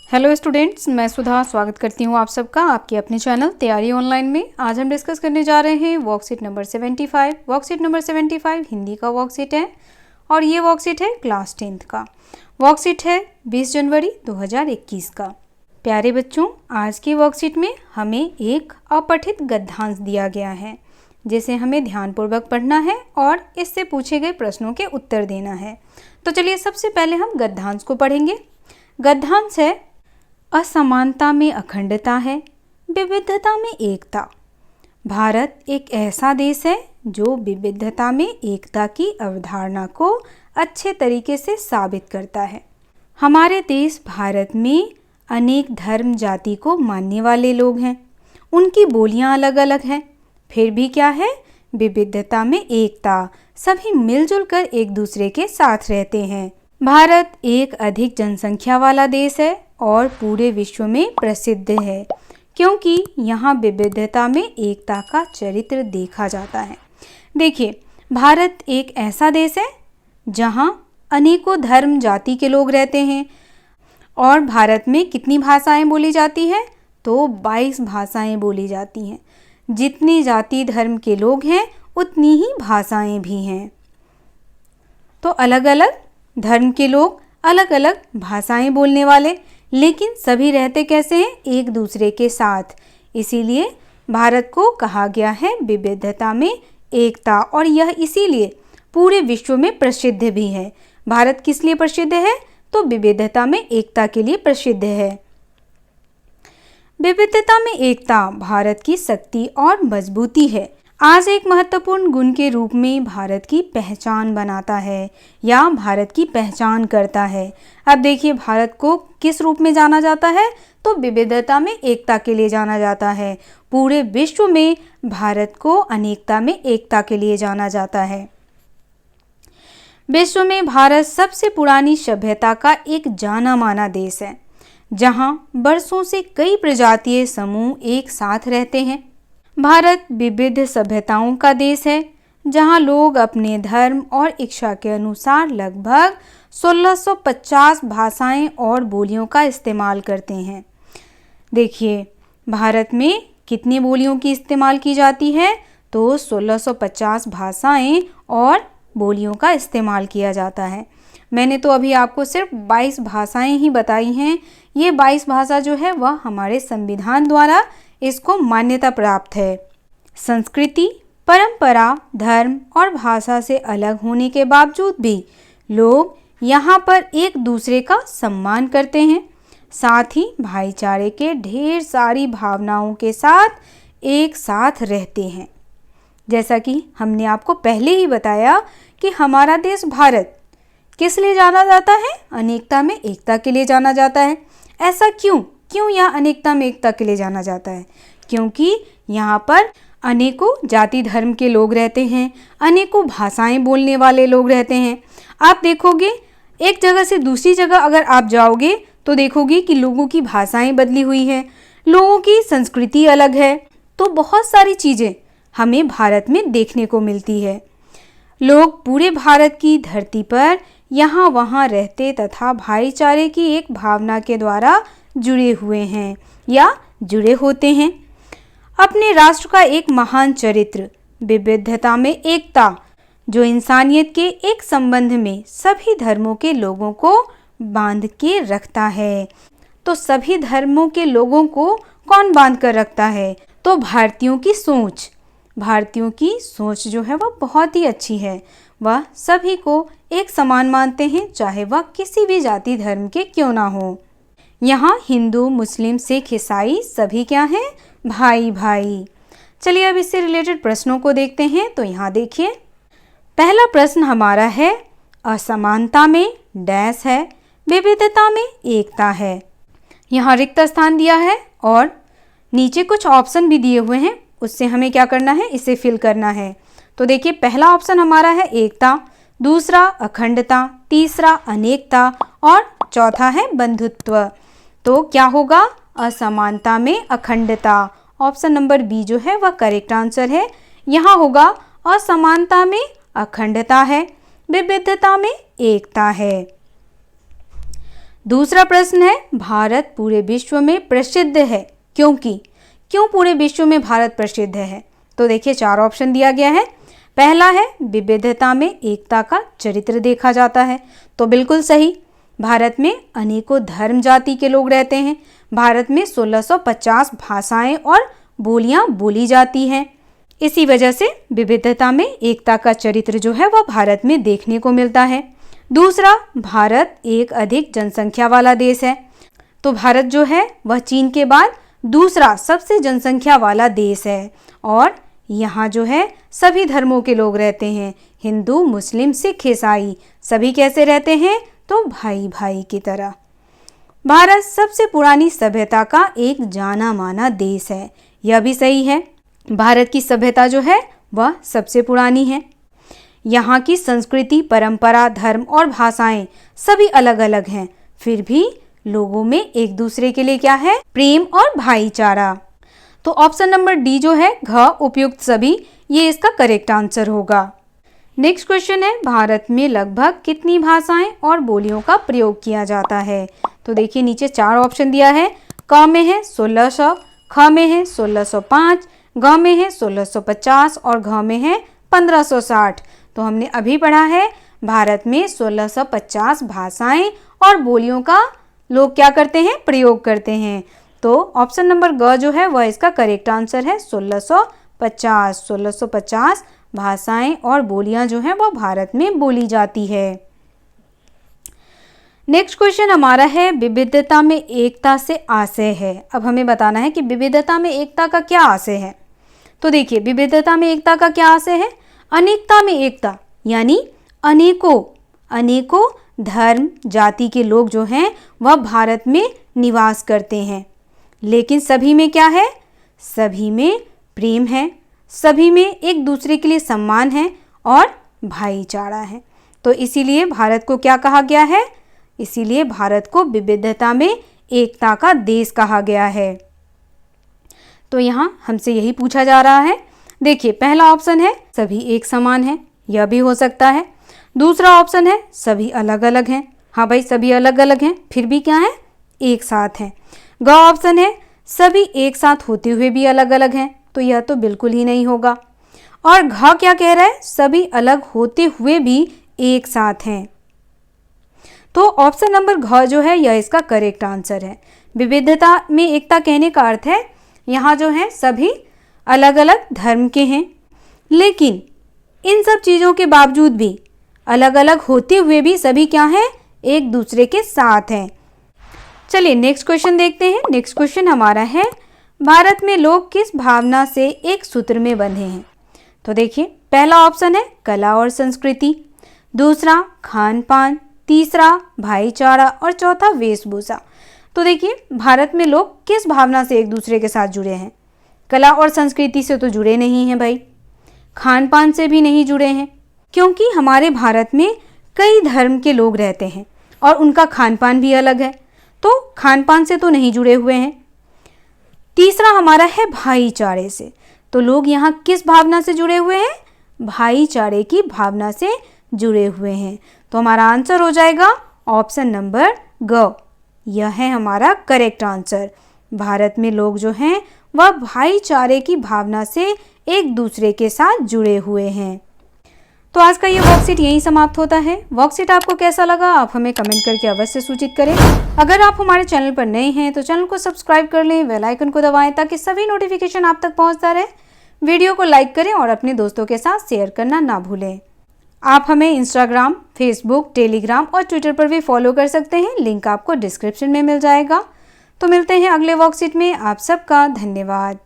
Hello students, मैं सुधा स्वागत करती हूँ आप सबका आपके अपने चैनल तैयारी ऑनलाइन में। आज हम डिस्कस करने जा रहे हैं worksheet number 75। Worksheet number 75 Hindi का वर्कशीट है और ये वर्कशीट है क्लास 10th का। वर्कशीट है 20 जनवरी 2021 का। प्यारे बच्चों, आज की वर्कशीट में हमें एक अपठित गद्यांश दिया गया है जिसे हमें ध्यानपूर्वक पढ़ना है और इससे पूछे गए प्रश्नों के उत्तर देना है। तो चलिए सबसे पहले हम गद्यांश को पढ़ेंगे। गद्यांश है, असमानता में अखंडता है, विविधता में एकता। भारत एक ऐसा देश है जो विविधता में एकता की अवधारणा को अच्छे तरीके से साबित करता है। हमारे देश भारत में अनेक धर्म जाति को मानने वाले लोग हैं। उनकी बोलियां अलग अलग हैं, फिर भी क्या है, विविधता में एकता। सभी मिलजुल कर एक दूसरे के साथ रहते हैं। भारत एक अधिक जनसंख्या वाला देश है और पूरे विश्व में प्रसिद्ध है क्योंकि यहाँ विविधता में एकता का चरित्र देखा जाता है। देखिए, भारत एक ऐसा देश है जहाँ अनेकों धर्म जाति के लोग रहते हैं और भारत में कितनी भाषाएं बोली जाती हैं? तो 22 भाषाएं बोली जाती हैं। जितनी जाति धर्म के लोग हैं उतनी ही भाषाएं भी हैं। तो अलग अलग धर्म के लोग, अलग अलग भाषाएं बोलने वाले, लेकिन सभी रहते कैसे हैं? एक दूसरे के साथ। इसीलिए भारत को कहा गया है विविधता में एकता, और यह इसीलिए पूरे विश्व में प्रसिद्ध भी है। भारत किस लिए प्रसिद्ध है? तो विविधता में एकता के लिए प्रसिद्ध है। विविधता में एकता भारत की शक्ति और मजबूती है। आज एक महत्वपूर्ण गुण के रूप में भारत की पहचान बनाता है या भारत की पहचान करता है। अब देखिए, भारत को किस रूप में जाना जाता है? तो विविधता में एकता के लिए जाना जाता है। पूरे विश्व में भारत को अनेकता में एकता के लिए जाना जाता है। विश्व में भारत सबसे पुरानी सभ्यता का एक जाना माना देश है जहां वर्षों से कई प्रजातीय समूह एक साथ रहते हैं। भारत विविध सभ्यताओं का देश है जहां लोग अपने धर्म और इच्छा के अनुसार लगभग 1650 भाषाएं और बोलियों का इस्तेमाल करते हैं। देखिए, भारत में कितनी बोलियों की इस्तेमाल की जाती है? तो 1650 भाषाएं और बोलियों का इस्तेमाल किया जाता है। मैंने तो अभी आपको सिर्फ 22 भाषाएं ही बताई हैं। ये 22 भाषा जो है वह हमारे संविधान द्वारा इसको मान्यता प्राप्त है। संस्कृति, परंपरा, धर्म और भाषा से अलग होने के बावजूद भी लोग यहाँ पर एक दूसरे का सम्मान करते हैं। साथ ही भाईचारे के ढेर सारी भावनाओं के साथ एक साथ रहते हैं। जैसा कि हमने आपको पहले ही बताया कि हमारा देश भारत किस लिए जाना जाता है? अनेकता में एकता के लिए जाना जाता है। ऐसा क्यों यहाँ अनेकता में एकता के लिए जाना जाता है? क्योंकि यहाँ पर अनेकों जाति धर्म के लोग रहते हैं, अनेकों भाषाएं बोलने वाले लोग रहते हैं। आप देखोगे, एक जगह से दूसरी जगह अगर आप जाओगे तो देखोगे कि लोगों की भाषाएं बदली हुई हैं, लोगों की संस्कृति अलग है। तो बहुत सारी चीज़ें हमें भारत में देखने को मिलती है। लोग पूरे भारत की धरती पर यहाँ वहाँ रहते तथा भाईचारे की एक भावना के द्वारा जुड़े हुए हैं या जुड़े होते हैं। अपने राष्ट्र का एक महान चरित्र विविधता में एकता, जो इंसानियत के एक संबंध में सभी धर्मों के लोगों को बांध के रखता है। तो सभी धर्मों के लोगों को कौन बांध कर रखता है? तो भारतीयों की सोच। भारतीयों की सोच जो है वह बहुत ही अच्छी है। वह सभी को एक समान मानते हैं, चाहे वह किसी भी जाति धर्म के क्यों ना हो। यहाँ हिंदू, मुस्लिम, सिख, ईसाई सभी क्या हैं? भाई भाई। चलिए अब इससे रिलेटेड प्रश्नों को देखते हैं। तो यहाँ देखिए, पहला प्रश्न हमारा है, असमानता में डैश है, विविधता में एकता है। यहाँ रिक्त स्थान दिया है और नीचे कुछ ऑप्शन भी दिए हुए हैं, उससे हमें क्या करना है? इसे फिल करना है। तो देखिए, पहला ऑप्शन हमारा है एकता, दूसरा अखंडता, तीसरा अनेकता और चौथा है बंधुत्व। तो क्या होगा? असमानता में अखंडता। ऑप्शन नंबर बी जो है वह करेक्ट आंसर है। यहाँ होगा असमानता में अखंडता है, विविधता में एकता है। दूसरा प्रश्न है, भारत पूरे विश्व में प्रसिद्ध है क्यों पूरे विश्व में भारत प्रसिद्ध है? तो देखिए 4 ऑप्शन दिया गया है। पहला है, विविधता में एकता का चरित्र देखा जाता है। तो बिल्कुल सही, भारत में अनेकों धर्म जाति के लोग रहते हैं। भारत में 1650 भाषाएं और बोलियां बोली जाती हैं। इसी वजह से विविधता में एकता का चरित्र जो है वह भारत में देखने को मिलता है। दूसरा, भारत एक अधिक जनसंख्या वाला देश है। तो भारत जो है वह चीन के बाद दूसरा सबसे जनसंख्या वाला देश है और यहाँ जो है सभी धर्मों के लोग रहते हैं। हिंदू, मुस्लिम, सिख, ईसाई सभी कैसे रहते हैं? तो भाई भाई की तरह। भारत सबसे पुरानी सभ्यता का एक जाना माना देश है। यह भी सही है, भारत की सभ्यता जो है वह सबसे पुरानी है। यहाँ की संस्कृति, परंपरा, धर्म और भाषाएं सभी अलग अलग हैं, फिर भी लोगों में एक दूसरे के लिए क्या है? प्रेम और भाईचारा। तो ऑप्शन नंबर डी जो है घ उपयुक्त सभी, ये इसका करेक्ट आंसर होगा। नेक्स्ट क्वेश्चन है, भारत में लगभग कितनी भाषाएं और बोलियों का प्रयोग किया जाता है? तो देखिए नीचे 4 ऑप्शन दिया है। क में है 1600, ख में है 1605, ग में है 1650 और घ में है 1560। तो हमने अभी पढ़ा है भारत में 1650 भाषाएं और बोलियों का लोग क्या करते हैं? प्रयोग करते हैं। तो ऑप्शन नंबर ग जो है वह इसका करेक्ट आंसर है। 1650 भाषाएं और बोलियां जो हैं वह भारत में बोली जाती है। नेक्स्ट क्वेश्चन हमारा है, विविधता में एकता से आशय है। अब हमें बताना है कि विविधता में एकता का क्या आशय है। तो देखिए, विविधता में एकता का क्या आशय है? अनेकता में एकता, यानी अनेकों धर्म जाति के लोग जो हैं वह भारत में निवास करते हैं, लेकिन सभी में क्या है? सभी में प्रेम है, सभी में एक दूसरे के लिए सम्मान है और भाईचारा है। तो इसीलिए भारत को क्या कहा गया है? इसीलिए भारत को विविधता में एकता का देश कहा गया है। तो यहाँ हमसे यही पूछा जा रहा है। देखिए, पहला ऑप्शन है सभी एक समान है, यह भी हो सकता है। दूसरा ऑप्शन है सभी अलग अलग हैं। हाँ भाई, सभी अलग अलग हैं, फिर भी क्या है? एक साथ हैं। ग ऑप्शन है सभी एक साथ होते हुए भी अलग अलग हैं। तो यह तो बिल्कुल ही नहीं होगा। और घ क्या कह रहा है? सभी अलग होते हुए भी एक साथ हैं। तो ऑप्शन नंबर घ जो है यह इसका करेक्ट आंसर है। विविधता में एकता कहने का अर्थ है यहाँ जो है सभी अलग अलग धर्म के हैं, लेकिन इन सब चीज़ों के बावजूद भी अलग अलग होते हुए भी सभी क्या हैं? एक दूसरे के साथ हैं। चलिए नेक्स्ट क्वेश्चन देखते हैं। नेक्स्ट क्वेश्चन हमारा है, भारत में लोग किस भावना से एक सूत्र में बंधे हैं? तो देखिए, पहला ऑप्शन है कला और संस्कृति, दूसरा खान पान, तीसरा भाईचारा और चौथा वेशभूषा। तो देखिए, भारत में लोग किस भावना से एक दूसरे के साथ जुड़े हैं? कला और संस्कृति से तो जुड़े नहीं हैं भाई, खान पान से भी नहीं जुड़े हैं, क्योंकि हमारे भारत में कई धर्म के लोग रहते हैं और उनका खान पान भी अलग है, तो खान पान से तो नहीं जुड़े हुए हैं। तीसरा हमारा है भाईचारे से। तो लोग यहाँ किस भावना से जुड़े हुए हैं? भाईचारे की भावना से जुड़े हुए हैं। तो हमारा आंसर हो जाएगा ऑप्शन नंबर ग। यह है हमारा करेक्ट आंसर। भारत में लोग जो हैं वह भाईचारे की भावना से एक दूसरे के साथ जुड़े हुए हैं। तो आज का ये वर्कशीट यहीं समाप्त होता है। वर्कशीट आपको कैसा लगा आप हमें कमेंट करके अवश्य सूचित करें। अगर आप हमारे चैनल पर नए हैं तो चैनल को सब्सक्राइब कर लें, बेल आइकन को दबाएं ताकि सभी नोटिफिकेशन आप तक पहुंचता रहे। वीडियो को लाइक करें और अपने दोस्तों के साथ शेयर करना ना भूलें। आप हमें इंस्टाग्राम, फेसबुक, टेलीग्राम और ट्विटर पर भी फॉलो कर सकते हैं, लिंक आपको डिस्क्रिप्शन में मिल जाएगा। तो मिलते हैं अगले वर्कशीट में। आप सबका धन्यवाद।